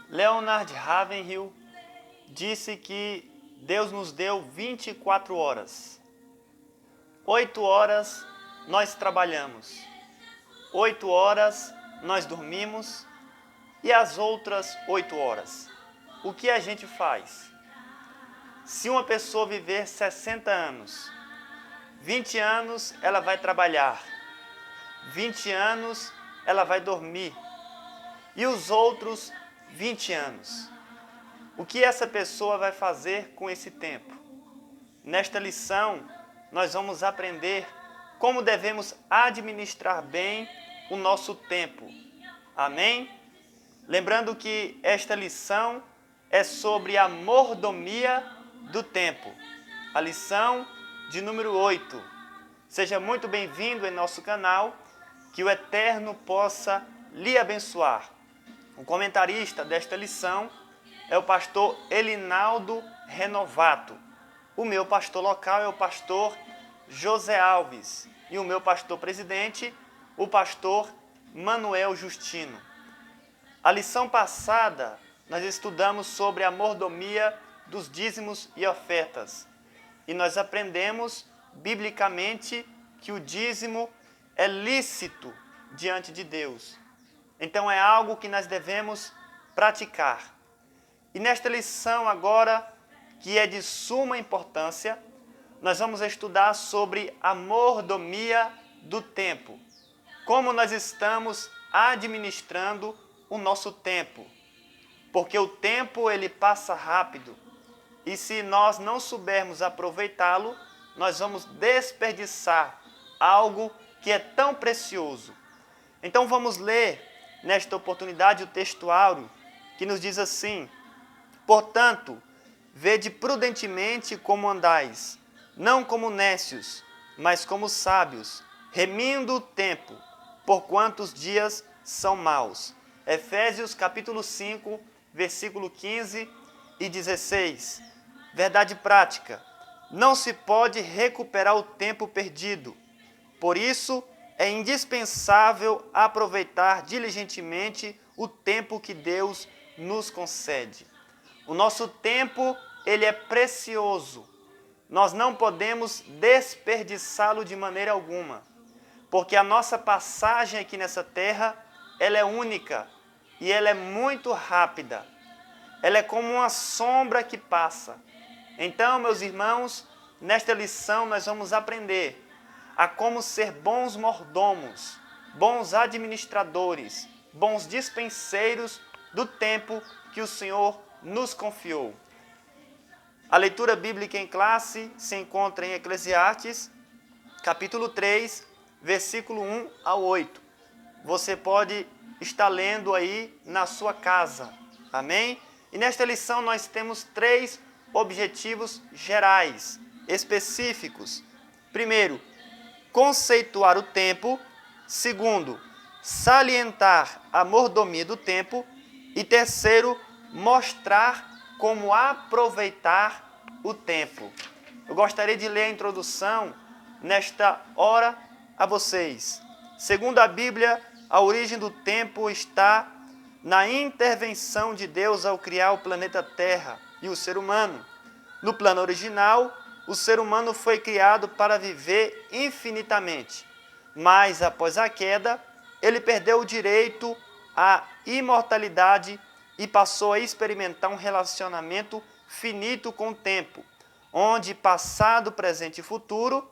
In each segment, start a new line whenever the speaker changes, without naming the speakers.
Leonard Ravenhill disse que Deus nos deu 24 horas. 8 horas nós trabalhamos, 8 horas nós dormimos e as outras 8 horas, o que a gente faz? Se uma pessoa viver 60 anos, 20 anos ela vai trabalhar, 20 anos ela vai dormir e os outros 20 anos. O que essa pessoa vai fazer com esse tempo? Nesta lição, nós vamos aprender como devemos administrar bem o nosso tempo. Amém? Lembrando que esta lição é sobre a mordomia do tempo. A lição de número 8. Seja muito bem-vindo em nosso canal, que o Eterno possa lhe abençoar. O comentarista desta lição é o pastor Elinaldo Renovato. O meu pastor local é o pastor José Alves e o meu pastor presidente, o pastor Manuel Justino. A lição passada, nós estudamos sobre a mordomia dos dízimos e ofertas. E nós aprendemos, biblicamente, que o dízimo é lícito diante de Deus. Então é algo que nós devemos praticar. E nesta lição agora, que é de suma importância, nós vamos estudar sobre a mordomia do tempo. Como nós estamos administrando o nosso tempo. Porque o tempo ele passa rápido. E se nós não soubermos aproveitá-lo, nós vamos desperdiçar algo que é tão precioso. Então vamos ler nesta oportunidade o texto áureo que nos diz assim: portanto, vede prudentemente como andais, não como nécios, mas como sábios, remindo o tempo, porquanto os dias são maus. Efésios capítulo 5, versículo 15 e 16. Verdade prática. Não se pode recuperar o tempo perdido. Por isso, é indispensável aproveitar diligentemente o tempo que Deus nos concede. O nosso tempo, ele é precioso. Nós não podemos desperdiçá-lo de maneira alguma, porque a nossa passagem aqui nessa terra, ela é única e ela é muito rápida. Ela é como uma sombra que passa. Então, meus irmãos, nesta lição nós vamos aprender a como ser bons mordomos, bons administradores, bons dispenseiros do tempo que o Senhor nos confiou. A leitura bíblica em classe se encontra em Eclesiastes, capítulo 3, versículo 1 ao 8. Você pode estar lendo aí na sua casa. Amém? E nesta lição nós temos 3 objetivos gerais, específicos. Primeiro, conceituar o tempo. Segundo, salientar a mordomia do tempo. E terceiro, mostrar como aproveitar o tempo. Eu gostaria de ler a introdução nesta hora a vocês. Segundo a Bíblia, a origem do tempo está na intervenção de Deus ao criar o planeta Terra e o ser humano. No plano original, o ser humano foi criado para viver infinitamente, mas após a queda, ele perdeu o direito à imortalidade e passou a experimentar um relacionamento finito com o tempo, onde passado, presente e futuro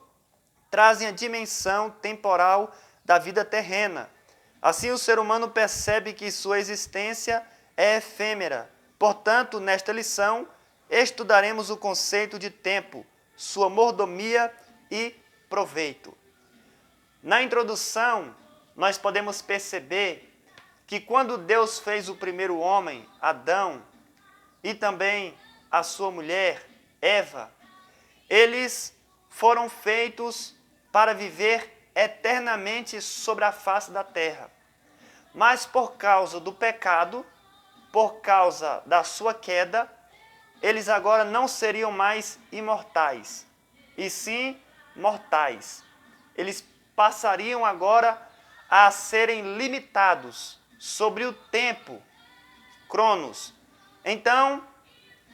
trazem a dimensão temporal da vida terrena. Assim, o ser humano percebe que sua existência é efêmera. Portanto, nesta lição, estudaremos o conceito de tempo, sua mordomia e proveito. Na introdução, nós podemos perceber que quando Deus fez o primeiro homem, Adão, e também a sua mulher, Eva, eles foram feitos para viver eternamente sobre a face da terra. Mas por causa do pecado, por causa da sua queda, eles agora não seriam mais imortais, e sim mortais. Eles passariam agora a serem limitados sobre o tempo Cronos. Então,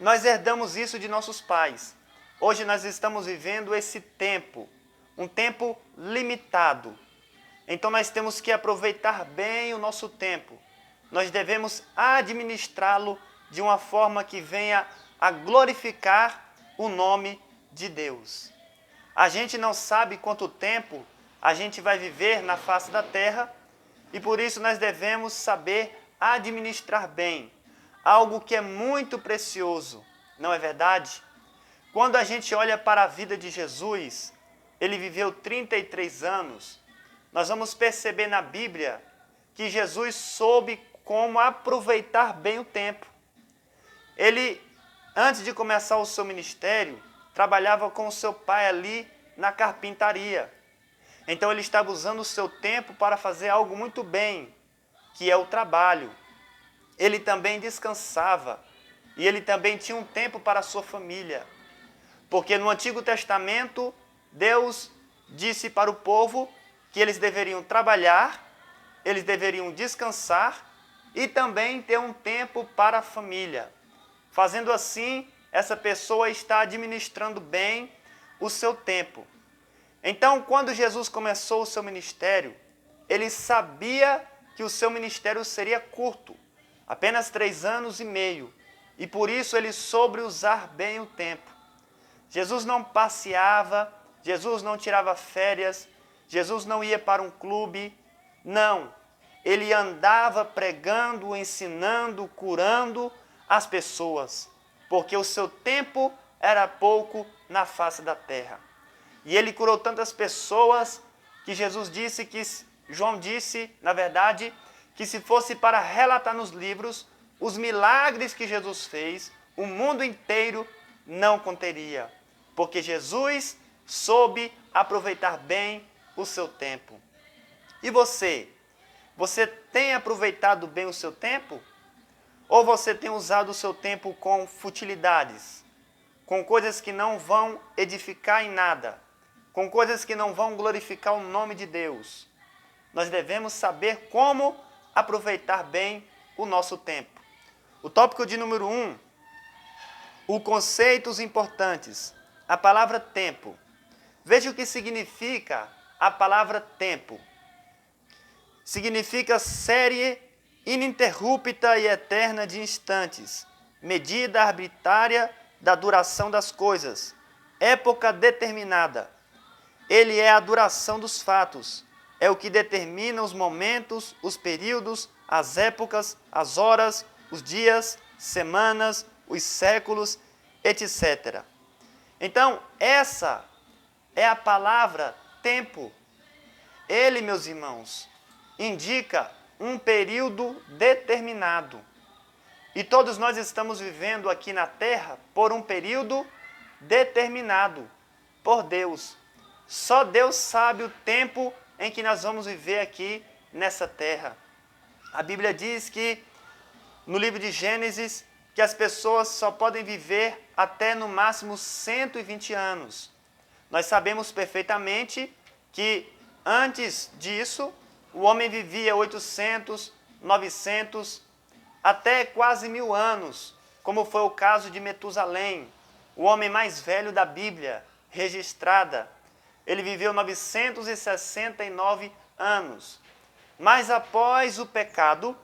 nós herdamos isso de nossos pais. Hoje nós estamos vivendo esse tempo, um tempo limitado. Então nós temos que aproveitar bem o nosso tempo. Nós devemos administrá-lo de uma forma que venha a glorificar o nome de Deus. A gente não sabe quanto tempo a gente vai viver na face da terra e por isso nós devemos saber administrar bem algo que é muito precioso, não é verdade? Quando a gente olha para a vida de Jesus, ele viveu 33 anos, nós vamos perceber na Bíblia que Jesus soube como aproveitar bem o tempo. Ele, antes de começar o seu ministério, trabalhava com o seu pai ali na carpintaria. Então ele estava usando o seu tempo para fazer algo muito bem, que é o trabalho. Ele também descansava e ele também tinha um tempo para a sua família. Porque no Antigo Testamento, Deus disse para o povo que eles deveriam trabalhar, eles deveriam descansar e também ter um tempo para a família. Fazendo assim, essa pessoa está administrando bem o seu tempo. Então, quando Jesus começou o seu ministério, ele sabia que o seu ministério seria curto, apenas 3 anos e meio, e por isso ele soube usar bem o tempo. Jesus não passeava, Jesus não tirava férias, Jesus não ia para um clube, não. Ele andava pregando, ensinando, curando as pessoas, porque o seu tempo era pouco na face da terra. E ele curou tantas pessoas que Jesus disse que, João disse, na verdade, que se fosse para relatar nos livros os milagres que Jesus fez, o mundo inteiro não conteria, porque Jesus soube aproveitar bem o seu tempo. E você? Você tem aproveitado bem o seu tempo? Ou você tem usado o seu tempo com futilidades, com coisas que não vão edificar em nada, com coisas que não vão glorificar o nome de Deus? Nós devemos saber como aproveitar bem o nosso tempo. O tópico de número 1, os conceitos importantes. A palavra tempo. Veja o que significa a palavra tempo. Significa série ininterrupta e eterna de instantes, medida arbitrária da duração das coisas, época determinada. Ele é a duração dos fatos, é o que determina os momentos, os períodos, as épocas, as horas, os dias, semanas, os séculos, etc. Então, essa é a palavra tempo. Ele, meus irmãos, indica um período determinado. E todos nós estamos vivendo aqui na Terra por um período determinado por Deus. Só Deus sabe o tempo em que nós vamos viver aqui nessa terra. A Bíblia diz que, no livro de Gênesis, que as pessoas só podem viver até no máximo 120 anos. Nós sabemos perfeitamente que antes disso, o homem vivia 800, 900, até quase 1000 anos, como foi o caso de Metusalém, o homem mais velho da Bíblia, registrada. Ele viveu 969 anos. Mas após o pecado,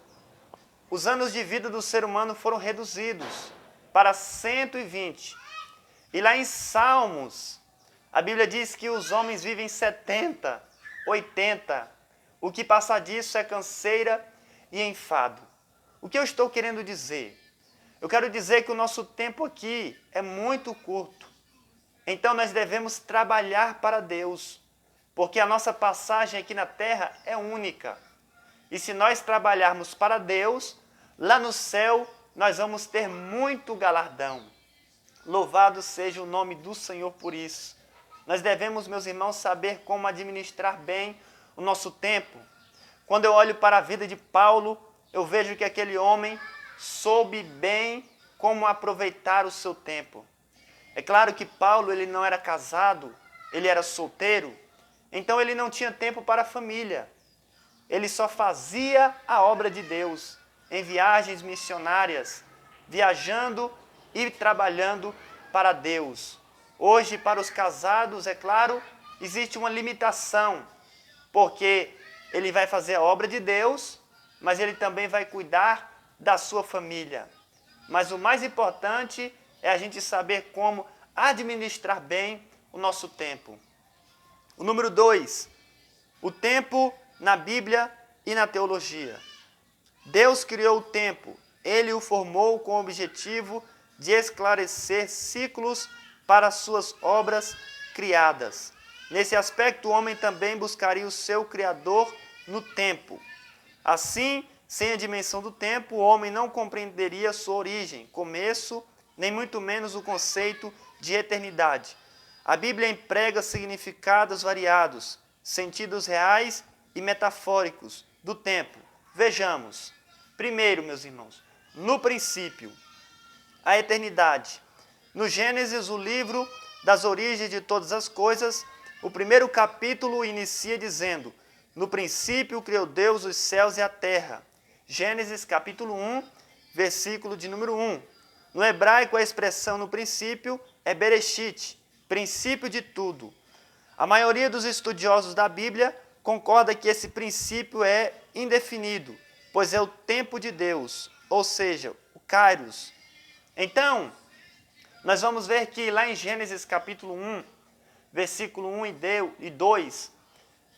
os anos de vida do ser humano foram reduzidos para 120. E lá em Salmos, a Bíblia diz que os homens vivem 70, 80. O que passa disso é canseira e enfado. O que eu estou querendo dizer? Eu quero dizer que o nosso tempo aqui é muito curto. Então nós devemos trabalhar para Deus, porque a nossa passagem aqui na terra é única. E se nós trabalharmos para Deus, lá no céu nós vamos ter muito galardão. Louvado seja o nome do Senhor por isso. Nós devemos, meus irmãos, saber como administrar bem o nosso tempo. Quando eu olho para a vida de Paulo, eu vejo que aquele homem soube bem como aproveitar o seu tempo. É claro que Paulo ele não era casado, ele era solteiro, então ele não tinha tempo para a família. Ele só fazia a obra de Deus. em viagens missionárias, viajando e trabalhando para Deus. Hoje, para os casados, é claro, existe uma limitação, porque ele vai fazer a obra de Deus, mas ele também vai cuidar da sua família. Mas o mais importante é a gente saber como administrar bem o nosso tempo. O número 2, o tempo na Bíblia e na teologia. Deus criou o tempo, ele o formou com o objetivo de esclarecer ciclos para suas obras criadas. Nesse aspecto, o homem também buscaria o seu Criador no tempo. Assim, sem a dimensão do tempo, o homem não compreenderia sua origem, começo, nem muito menos o conceito de eternidade. A Bíblia emprega significados variados, sentidos reais e metafóricos do tempo. Vejamos. Primeiro, meus irmãos, no princípio, a eternidade. No Gênesis, o livro das origens de todas as coisas, o primeiro capítulo inicia dizendo: no princípio criou Deus os céus e a terra. Gênesis capítulo 1, versículo de número 1. No hebraico, a expressão no princípio é Bereshit, princípio de tudo. A maioria dos estudiosos da Bíblia concorda que esse princípio é indefinido, pois é o tempo de Deus, ou seja, o Kairos. Então, nós vamos ver que lá em Gênesis capítulo 1, versículo 1 e 2,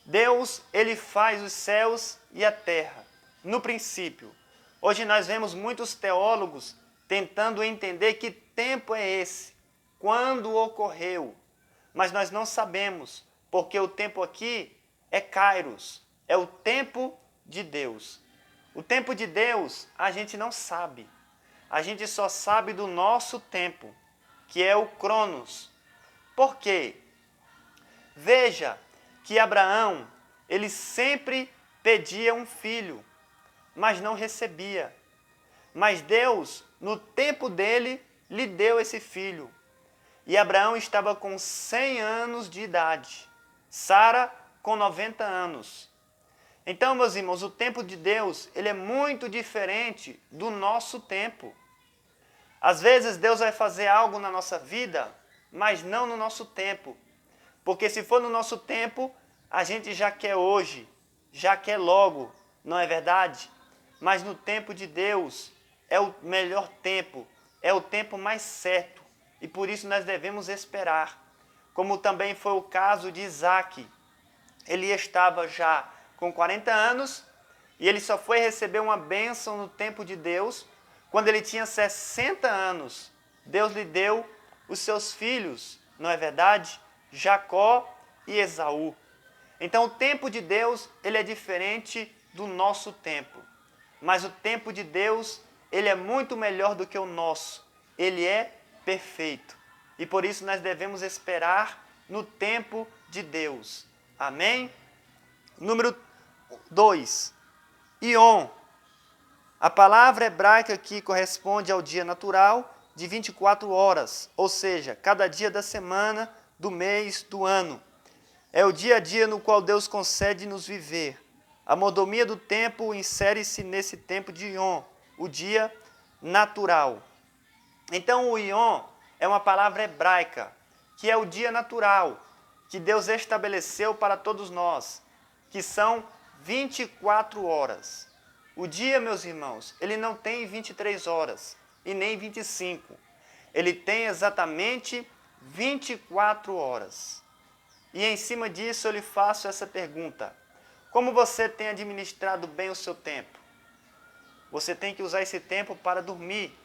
Deus, ele faz os céus e a terra, no princípio. Hoje nós vemos muitos teólogos tentando entender que tempo é esse, quando ocorreu, mas nós não sabemos, porque o tempo aqui é Kairos, é o tempo de Deus. O tempo de Deus a gente não sabe, a gente só sabe do nosso tempo, que é o Cronos. Por quê? Veja que Abraão, ele sempre pedia um filho, mas não recebia. Mas Deus, no tempo dele, lhe deu esse filho. E Abraão estava com 100 anos de idade, Sara com 90 anos. Então, meus irmãos, o tempo de Deus, ele é muito diferente do nosso tempo. Às vezes Deus vai fazer algo na nossa vida, mas não no nosso tempo. Porque se for no nosso tempo, a gente já quer hoje, já quer logo, não é verdade? Mas no tempo de Deus é o melhor tempo, é o tempo mais certo. E por isso nós devemos esperar. Como também foi o caso de Isaac. Ele estava já com 40 anos e ele só foi receber uma bênção no tempo de Deus quando ele tinha 60 anos. Deus lhe deu os seus filhos, não é verdade? Jacó e Esaú. Então o tempo de Deus, ele é diferente do nosso tempo. Mas o tempo de Deus, ele é muito melhor do que o nosso. Ele é perfeito. E por isso nós devemos esperar no tempo de Deus. Amém? Número 2. Ion. A palavra hebraica aqui corresponde ao dia natural de 24 horas, ou seja, cada dia da semana, do mês, do ano. É o dia a dia no qual Deus concede-nos viver. A mordomia do tempo insere-se nesse tempo de Ion, o dia natural. Então o Ion é uma palavra hebraica, que é o dia natural, que Deus estabeleceu para todos nós, que são 24 horas. O dia, meus irmãos, ele não tem 23 horas e nem 25. Ele tem exatamente 24 horas. E em cima disso eu lhe faço essa pergunta: como você tem administrado bem o seu tempo? Você tem que usar esse tempo para dormir.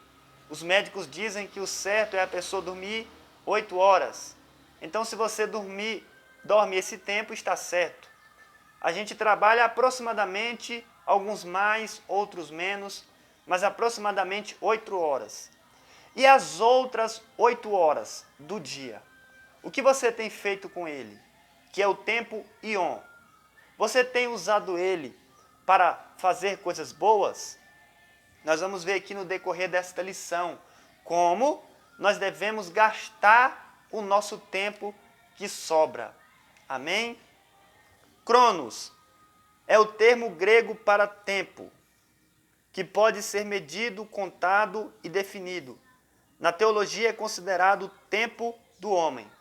Os médicos dizem que o certo é a pessoa dormir 8 horas. Então, se você dorme esse tempo, está certo. A gente trabalha aproximadamente, alguns mais, outros menos, mas aproximadamente 8 horas. E as outras 8 horas do dia? O que você tem feito com ele? Que é o tempo Ion. Você tem usado ele para fazer coisas boas? Nós vamos ver aqui no decorrer desta lição como nós devemos gastar o nosso tempo que sobra. Amém? Cronos é o termo grego para tempo, que pode ser medido, contado e definido. Na teologia é considerado o tempo do homem.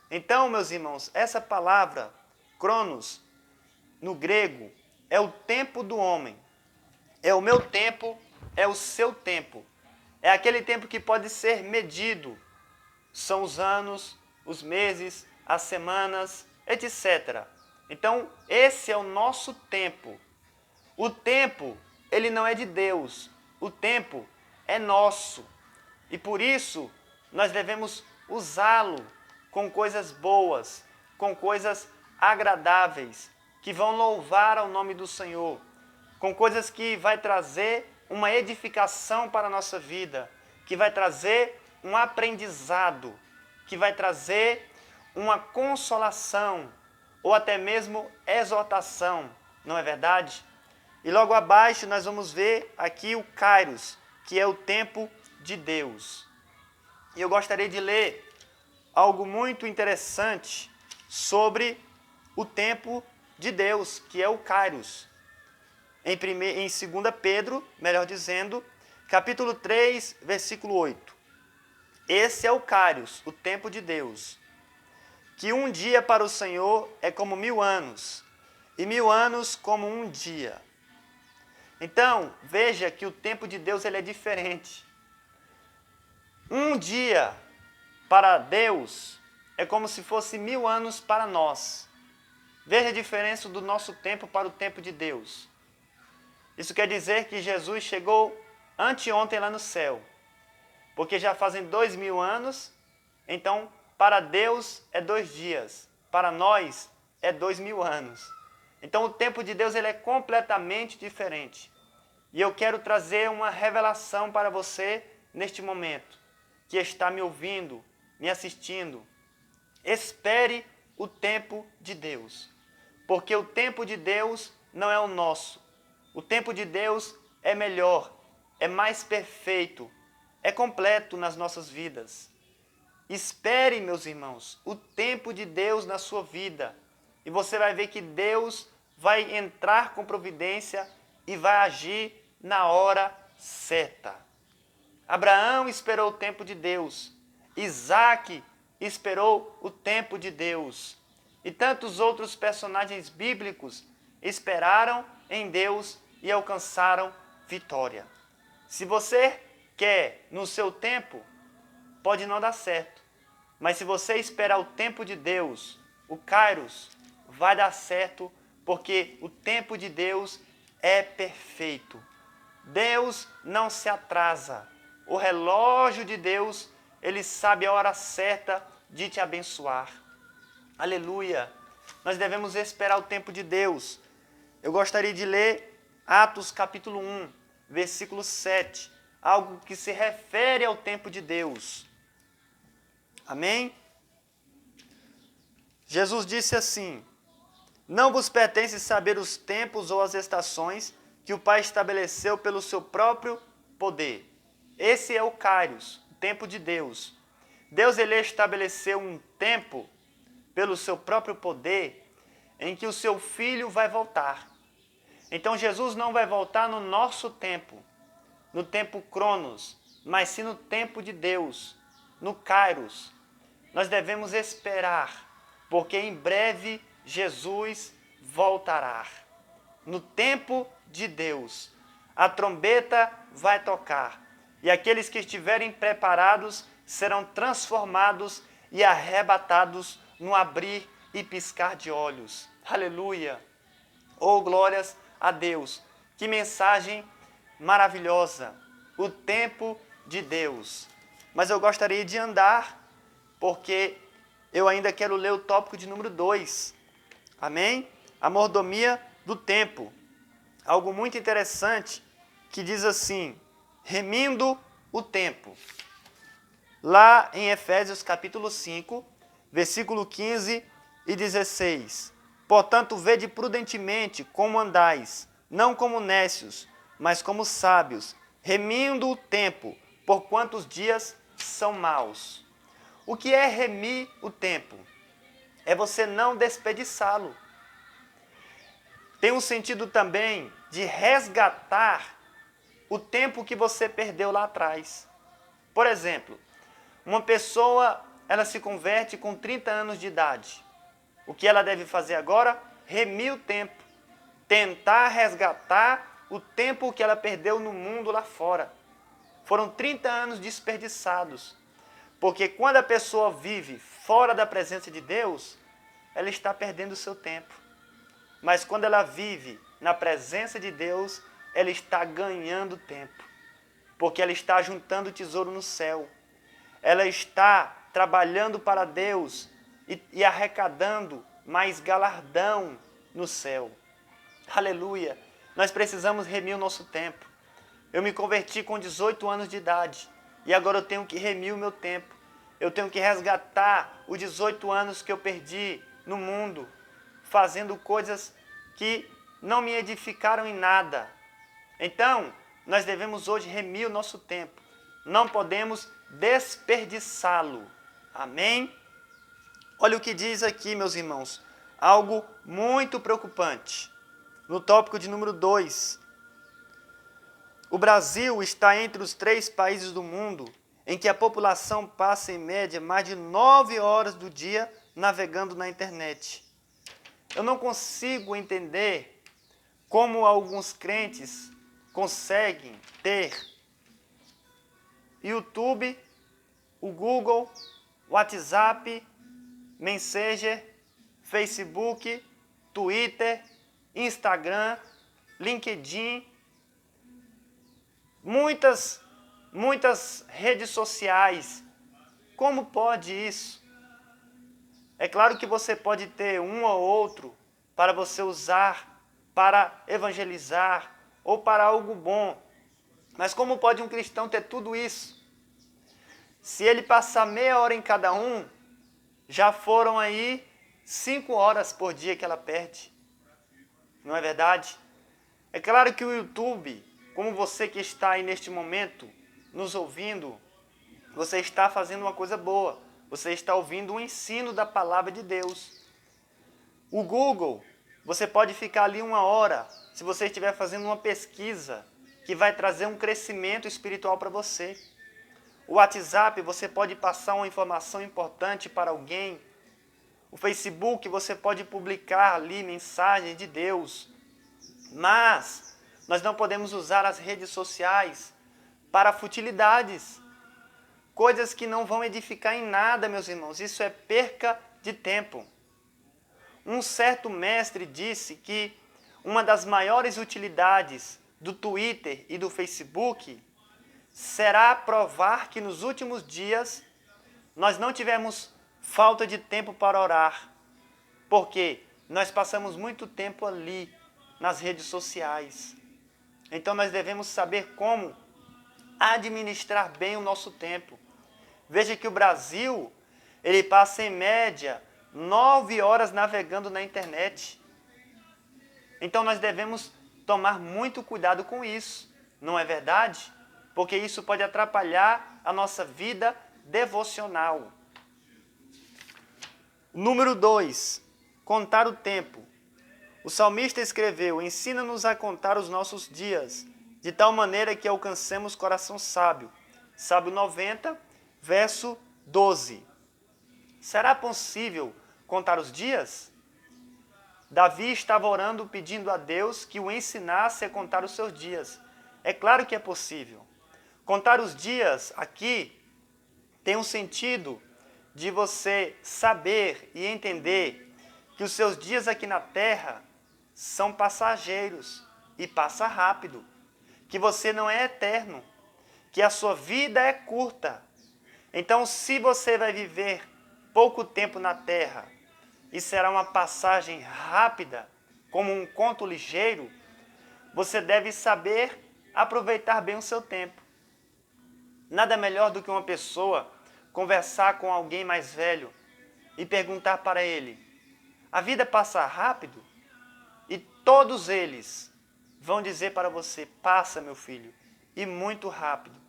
Então, meus irmãos, essa palavra, cronos, no grego, é o tempo do homem. É o meu tempo, é o seu tempo. É aquele tempo que pode ser medido. São os anos, os meses, as semanas, etc. Então, esse é o nosso tempo. O tempo, ele não é de Deus. O tempo é nosso. E por isso, nós devemos usá-lo com coisas boas, com coisas agradáveis, que vão louvar ao nome do Senhor, com coisas que vai trazer uma edificação para a nossa vida, que vai trazer um aprendizado, que vai trazer uma consolação, ou até mesmo exortação, não é verdade? E logo abaixo nós vamos ver aqui o Kairos, que é o tempo de Deus. E eu gostaria de ler algo muito interessante sobre o tempo de Deus, que é o Kairos. Em 2 Pedro, melhor dizendo, capítulo 3, versículo 8. Esse é o Kairos, o tempo de Deus, que um dia para o Senhor é como 1000 anos, e 1000 anos como um dia. Então, veja que o tempo de Deus ele é diferente. Um dia para Deus é como se fosse 1000 anos para nós. Veja a diferença do nosso tempo para o tempo de Deus. Isso quer dizer que Jesus chegou anteontem lá no céu, porque já fazem 2000 anos, então para Deus é 2 dias, para nós é 2000 anos. Então o tempo de Deus ele é completamente diferente. E eu quero trazer uma revelação para você neste momento, que está me ouvindo, me assistindo. Espere o tempo de Deus, porque o tempo de Deus não é o nosso. O tempo de Deus é melhor, é mais perfeito, é completo nas nossas vidas. Espere, meus irmãos, o tempo de Deus na sua vida. E você vai ver que Deus vai entrar com providência e vai agir na hora certa. Abraão esperou o tempo de Deus. Isaac esperou o tempo de Deus. E tantos outros personagens bíblicos esperaram em Deus e alcançaram vitória. Se você quer no seu tempo, pode não dar certo. Mas se você esperar o tempo de Deus, o Kairos, vai dar certo, porque o tempo de Deus é perfeito. Deus não se atrasa. O relógio de Deus, ele sabe a hora certa de te abençoar. Aleluia! Nós devemos esperar o tempo de Deus. Eu gostaria de ler Atos capítulo 1, versículo 7, algo que se refere ao tempo de Deus. Amém? Jesus disse assim: não vos pertence saber os tempos ou as estações que o Pai estabeleceu pelo seu próprio poder. Esse é o Kairos, o tempo de Deus. Deus ele estabeleceu um tempo pelo seu próprio poder em que o seu Filho vai voltar. Então Jesus não vai voltar no nosso tempo, no tempo Cronos, mas sim no tempo de Deus, no Kairos. Nós devemos esperar, porque em breve Jesus voltará. No tempo de Deus, a trombeta vai tocar, e aqueles que estiverem preparados serão transformados e arrebatados no abrir e piscar de olhos. Aleluia! Oh, glórias a Deus! Que mensagem maravilhosa! O tempo de Deus. Mas eu gostaria de andar, porque eu ainda quero ler o tópico de número 2. Amém? A mordomia do tempo. Algo muito interessante que diz assim: remindo o tempo. Lá em Efésios capítulo 5, versículo 15 e 16. Portanto, vede prudentemente como andais, não como nécios, mas como sábios, remindo o tempo, porquanto os dias são maus. O que é remir o tempo? É você não desperdiçá-lo. Tem um sentido também de resgatar o tempo que você perdeu lá atrás. Por exemplo, uma pessoa, ela se converte com 30 anos de idade. O que ela deve fazer agora? Remir o tempo. Tentar resgatar o tempo que ela perdeu no mundo lá fora. Foram 30 anos desperdiçados. Porque quando a pessoa vive fora da presença de Deus, ela está perdendo o seu tempo. Mas quando ela vive na presença de Deus, ela está ganhando tempo. Porque ela está juntando tesouro no céu. Ela está trabalhando para Deus e arrecadando mais galardão no céu. Aleluia! Nós precisamos remir o nosso tempo. Eu me converti com 18 anos de idade e agora eu tenho que remir o meu tempo. Eu tenho que resgatar os 18 anos que eu perdi no mundo, fazendo coisas que não me edificaram em nada. Então, nós devemos hoje remir o nosso tempo. Não podemos desperdiçá-lo. Amém? Olha o que diz aqui, meus irmãos. Algo muito preocupante. No tópico de número 2. O Brasil está entre os 3 países do mundo em que a população passa em média mais de 9 horas do dia navegando na internet. Eu não consigo entender como alguns crentes conseguem ter YouTube, o Google, WhatsApp, Messenger, Facebook, Twitter, Instagram, LinkedIn, muitas redes sociais. Como pode isso? É claro que você pode ter um ou outro para você usar para evangelizar ou para algo bom. Mas como pode um cristão ter tudo isso? Se ele passar meia hora em cada um, já foram aí 5 horas por dia que ela perde. Não é verdade? É claro que o YouTube, como você que está aí neste momento nos ouvindo, você está fazendo uma coisa boa. Você está ouvindo um ensino da palavra de Deus. O Google, você pode ficar ali 1 hora, se você estiver fazendo uma pesquisa que vai trazer um crescimento espiritual para você. O WhatsApp, você pode passar uma informação importante para alguém. O Facebook, você pode publicar ali mensagens de Deus. Mas nós não podemos usar as redes sociais para futilidades. Coisas que não vão edificar em nada, meus irmãos. Isso é perca de tempo. Um certo mestre disse que uma das maiores utilidades do Twitter e do Facebook será provar que nos últimos dias nós não tivemos falta de tempo para orar, porque nós passamos muito tempo ali nas redes sociais. Então nós devemos saber como administrar bem o nosso tempo. Veja que o Brasil, ele passa em média 9 horas navegando na internet. Então nós devemos tomar muito cuidado com isso, não é verdade? Porque isso pode atrapalhar a nossa vida devocional. Número 2, contar o tempo. O salmista escreveu: ensina-nos a contar os nossos dias, de tal maneira que alcancemos coração sábio. Sábio 90, verso 12. Será possível contar os dias? Davi estava orando pedindo a Deus que o ensinasse a contar os seus dias. É claro que é possível. Contar os dias aqui tem um sentido de você saber e entender que os seus dias aqui na terra são passageiros e passa rápido, que você não é eterno, que a sua vida é curta. Então, se você vai viver pouco tempo na terra e será uma passagem rápida, como um conto ligeiro, você deve saber aproveitar bem o seu tempo. Nada melhor do que uma pessoa conversar com alguém mais velho e perguntar para ele: a vida passa rápido? E todos eles vão dizer para você: passa, meu filho, e muito rápido.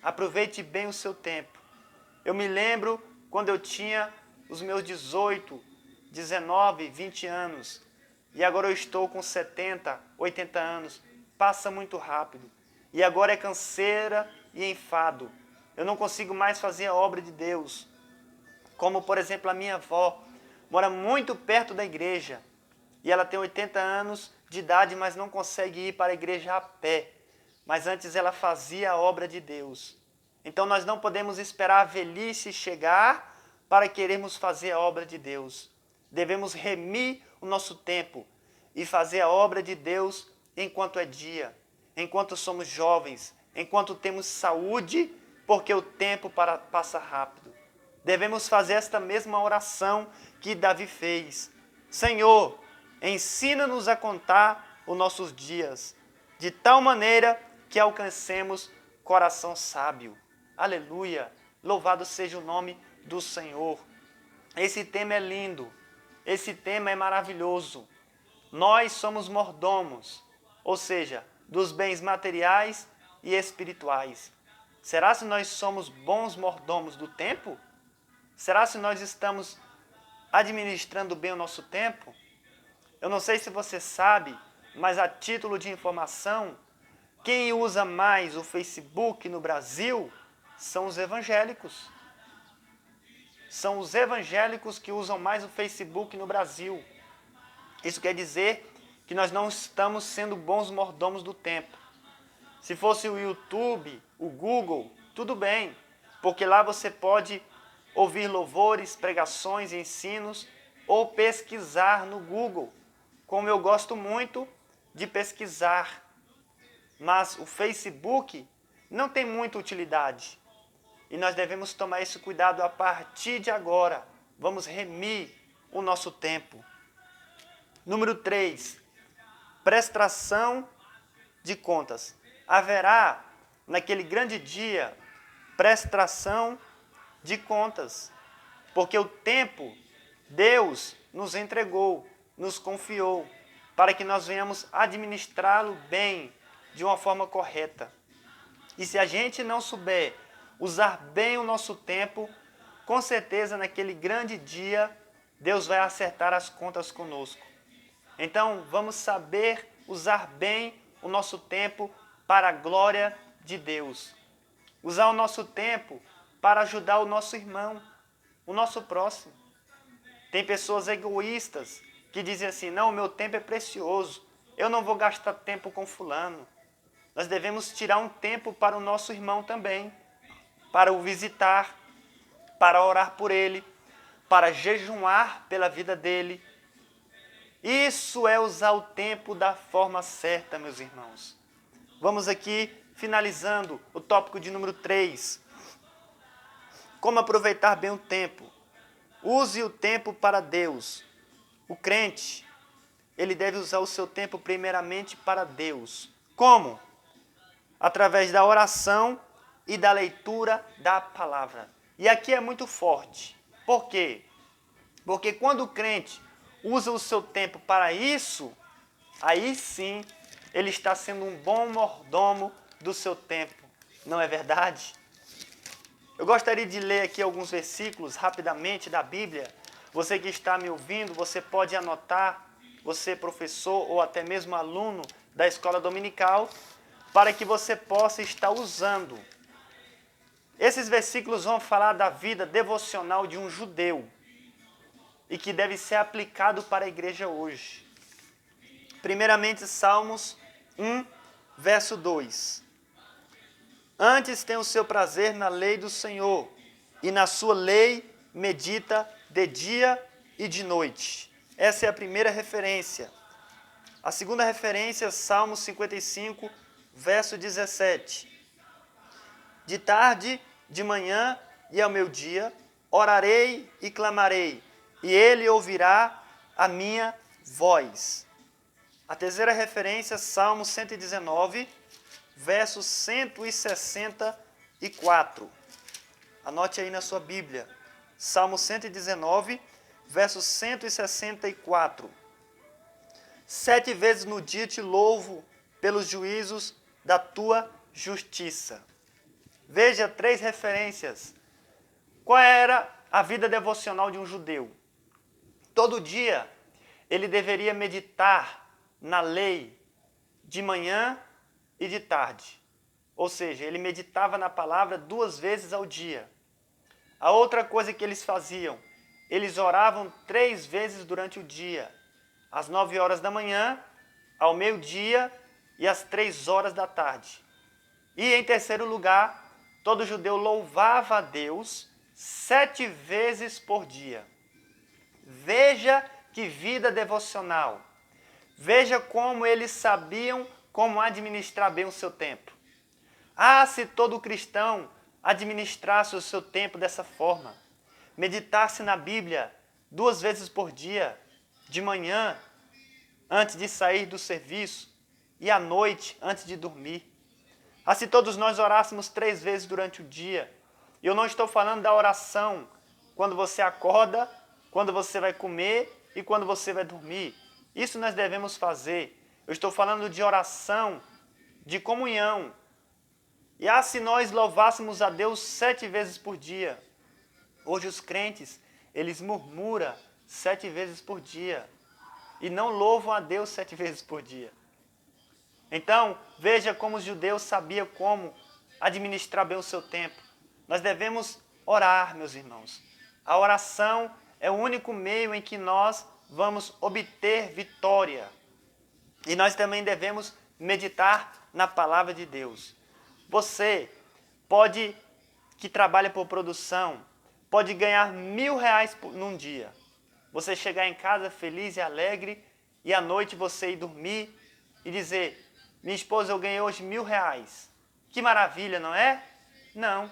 Aproveite bem o seu tempo. Eu me lembro quando eu tinha os meus 18, 19, 20 anos. E agora eu estou com 70, 80 anos. Passa muito rápido. e agora é canseira e enfado. Eu não consigo mais fazer a obra de Deus. Como, por exemplo, a minha avó mora muito perto da igreja e ela tem 80 anos de idade, mas não consegue ir para a igreja a pé. Mas antes ela fazia a obra de Deus. Então nós não podemos esperar a velhice chegar para querermos fazer a obra de Deus. Devemos remir o nosso tempo e fazer a obra de Deus enquanto é dia, enquanto somos jovens, enquanto temos saúde, porque o tempo passa rápido. Devemos fazer esta mesma oração que Davi fez. Senhor, ensina-nos a contar os nossos dias, de tal maneira que alcancemos coração sábio. Aleluia! Louvado seja o nome do Senhor. Esse tema é lindo, esse tema é maravilhoso. Nós somos mordomos, ou seja, dos bens materiais e espirituais. Será se nós somos bons mordomos do tempo? Será se nós estamos administrando bem o nosso tempo? Eu não sei se você sabe, mas a título de informação, quem usa mais o Facebook no Brasil são os evangélicos. São os evangélicos que usam mais o Facebook no Brasil. Isso quer dizer que nós não estamos sendo bons mordomos do tempo. Se fosse o YouTube, o Google, tudo bem, porque lá você pode ouvir louvores, pregações, ensinos ou pesquisar no Google, como eu gosto muito de pesquisar. Mas o Facebook não tem muita utilidade. E nós devemos tomar esse cuidado a partir de agora. Vamos remir o nosso tempo. Número 3. Prestação de contas. Haverá, naquele grande dia, prestação de contas. Porque o tempo, Deus nos entregou, nos confiou, para que nós venhamos administrá-lo bem, de uma forma correta. E se a gente não souber usar bem o nosso tempo, com certeza naquele grande dia, Deus vai acertar as contas conosco. Então, vamos saber usar bem o nosso tempo para a glória de Deus. Usar o nosso tempo para ajudar o nosso irmão, o nosso próximo. Tem pessoas egoístas que dizem assim, não, o meu tempo é precioso, eu não vou gastar tempo com fulano. Nós devemos tirar um tempo para o nosso irmão também, para o visitar, para orar por ele, para jejuar pela vida dele. Isso é usar o tempo da forma certa, meus irmãos. Vamos aqui, finalizando o tópico de número 3. Como aproveitar bem o tempo? Use o tempo para Deus. O crente, ele deve usar o seu tempo primeiramente para Deus. Como? Através da oração e da leitura da palavra. E aqui é muito forte. Por quê? Porque quando o crente usa o seu tempo para isso, aí sim ele está sendo um bom mordomo do seu tempo. Não é verdade? Eu gostaria de ler aqui alguns versículos rapidamente da Bíblia. Você que está me ouvindo, você pode anotar, você professor ou até mesmo aluno da escola dominical, para que você possa estar usando. Esses versículos vão falar da vida devocional de um judeu e que deve ser aplicado para a igreja hoje. Primeiramente, Salmos 1, verso 2. Antes tem o seu prazer na lei do Senhor, e na sua lei medita de dia e de noite. Essa é a primeira referência. A segunda referência, Salmos 55, verso 17. De tarde, de manhã e ao meu dia, orarei e clamarei, e ele ouvirá a minha voz. A terceira referência, Salmo 119, verso 164. Anote aí na sua Bíblia. Salmo 119, verso 164. 7 vezes no dia te louvo pelos juízos da tua justiça. Veja 3 referências. Qual era a vida devocional de um judeu? Todo dia ele deveria meditar na lei de manhã e de tarde. Ou seja, ele meditava na palavra 2 vezes ao dia. A outra coisa que eles faziam, eles oravam 3 vezes durante o dia. Às 9 horas da manhã, ao meio-dia e às 3 horas da tarde. E em terceiro lugar, todo judeu louvava a Deus 7 vezes por dia. Veja que vida devocional. Veja como eles sabiam como administrar bem o seu tempo. Ah, se todo cristão administrasse o seu tempo dessa forma, meditasse na Bíblia 2 vezes por dia, de manhã, antes de sair do serviço, e à noite, antes de dormir. Ah, se todos nós orássemos 3 vezes durante o dia. Eu não estou falando da oração quando você acorda, quando você vai comer e quando você vai dormir. Isso nós devemos fazer. Eu estou falando de oração, de comunhão. E se nós louvássemos a Deus 7 vezes por dia. Hoje os crentes, eles murmuram 7 vezes por dia. E não louvam a Deus 7 vezes por dia. Então, veja como os judeus sabiam como administrar bem o seu tempo. Nós devemos orar, meus irmãos. A oração é o único meio em que nós vamos obter vitória. E nós também devemos meditar na palavra de Deus. Você que trabalha por produção, pode ganhar R$1.000 num dia. Você chegar em casa feliz e alegre e à noite você ir dormir e dizer: minha esposa, eu ganhei hoje R$1.000. Que maravilha, não é? Não.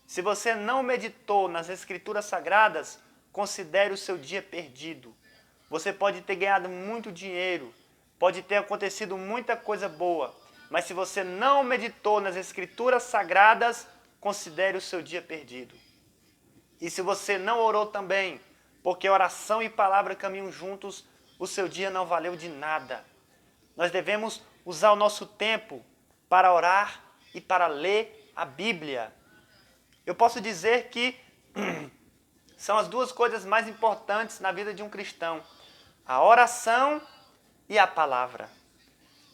Se você não meditou nas Escrituras Sagradas, considere o seu dia perdido. Você pode ter ganhado muito dinheiro, pode ter acontecido muita coisa boa, mas se você não meditou nas Escrituras Sagradas, considere o seu dia perdido. E se você não orou também, porque oração e palavra caminham juntos, o seu dia não valeu de nada. Nós devemos usar o nosso tempo para orar e para ler a Bíblia. Eu posso dizer que são as 2 coisas mais importantes na vida de um cristão: a oração e a palavra.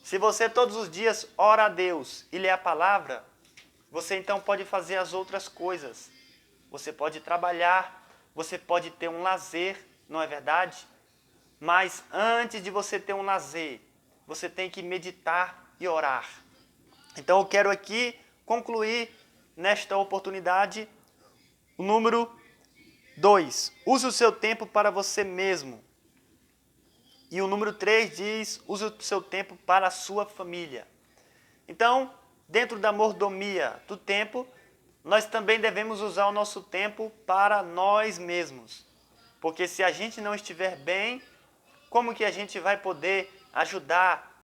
Se você todos os dias ora a Deus e lê a palavra, você então pode fazer as outras coisas. Você pode trabalhar, você pode ter um lazer, não é verdade? Mas antes de você ter um lazer, você tem que meditar e orar. Então eu quero aqui concluir nesta oportunidade o número 2. Use o seu tempo para você mesmo. E o número 3 diz: use o seu tempo para a sua família. Então, dentro da mordomia do tempo, nós também devemos usar o nosso tempo para nós mesmos. Porque se a gente não estiver bem, como que a gente vai poder ajudar